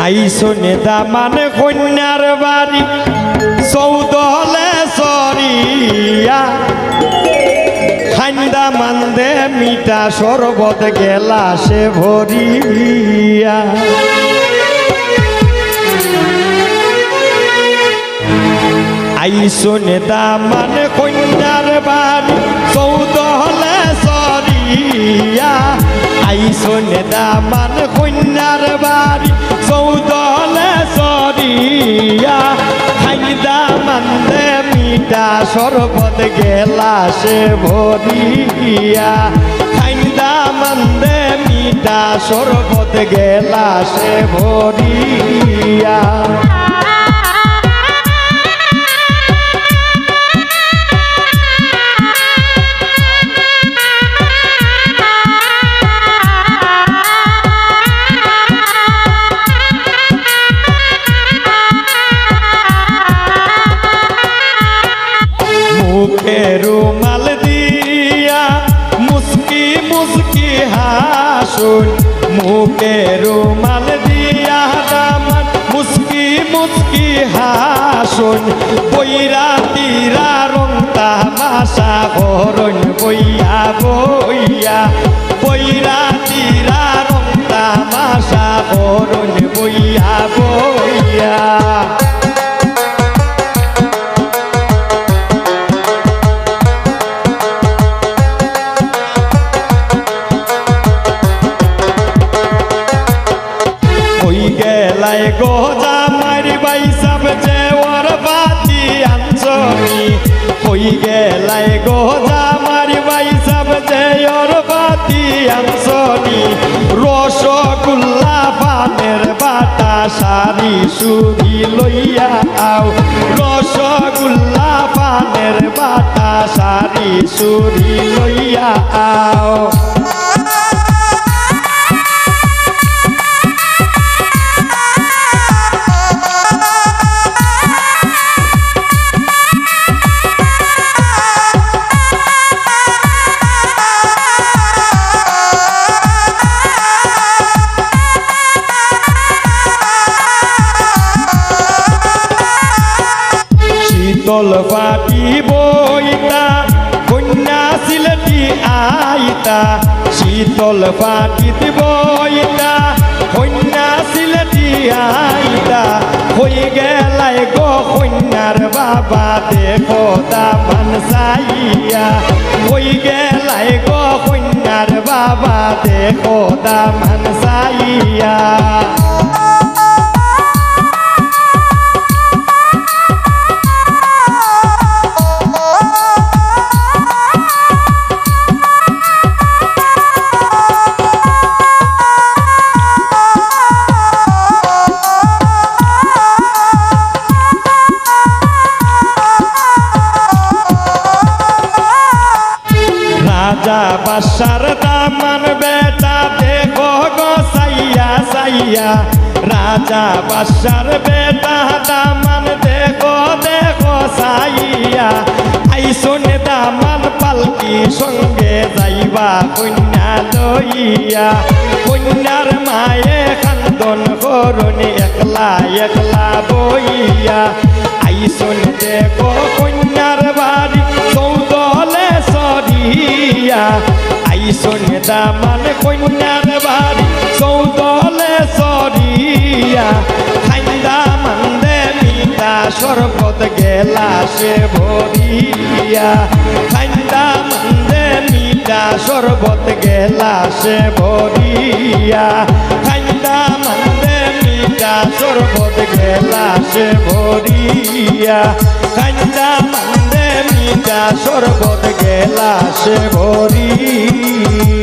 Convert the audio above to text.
আইসো নেতা মানে কন্যার বাড়ি চৌদলে সরিয়া খান্দা মান্দে মিঠা শরবত গেলাসে ভরিয়া আইসো নেতা মানে কন্যার বাড়ি চৌদলে সরিয়া আইসো নেতা মানে কন্যার বাড়ি চৌদলে সরিয়া খাইদা মান্দে মিঠা শরবত গেলাসে ভরিয়া খাইদা মান্দে মিঠা শরবত গেলাসে ভরিয়া মুখে রুমাল দিয়া মুস্কি মুস্কি হাসুন মুখে রুমাল দিয়া দামান মুস্কি মুস্কি হাসুন বইরা তিরা রং তামাশা করুন বইয়া বইয়া বইরা তিরা রং তামাশা করুন বইয়া বইয়া গেলাই গো জামাই বাইসাব যে ওর বাতি আনছনি হই গেলাই গো জামাই বাইসাব যে ওর বাতি আনছনি রসগোল্লা পানের বাটা সারি সুরি লইয়া আও রসগোল্লা পানের বাটা সারি সুরি লইয়া আও শীতল পাটি বইতা কন্যা সিলেটি আইতা শীতল পাটিত বইতা কন্যা সিলেটি আইতা হয়ে গেলাই গো কন্যার বাবা দেখো দামান চাইয়া হয়ে গেলাই গো কন্যার বাবা দেখো দামান চাইয়া রাজা বাদশার দামান বেটা দেখো গো সাইয়া সাইয়া রাজা বাদশার বেটা দামান দেখো দেখো সাইয়া আইসন দামান পালকি সঙ্গে যাইবা কন্যা লইয়া কন্যার মায়ে খান্দন করুনি একলা একলা বইয়া আইসন দেখো কন্যার বাড়ি চৌদলে সরিয়া আইসন দামান কন্যার বাড়ি চৌদলে সরিয়া খাইদা মান্দে মিঠা শরবত গেলাসে ভরিয়া খাইদা মান্দে মিঠা শরবত গেলাসে ভরিয়া খাইদা মান্দে মিঠা শরবত গেলাসে ভরিয়া খাইদা মান্দে মিঠা শরবত গেলাসে ভরিয়া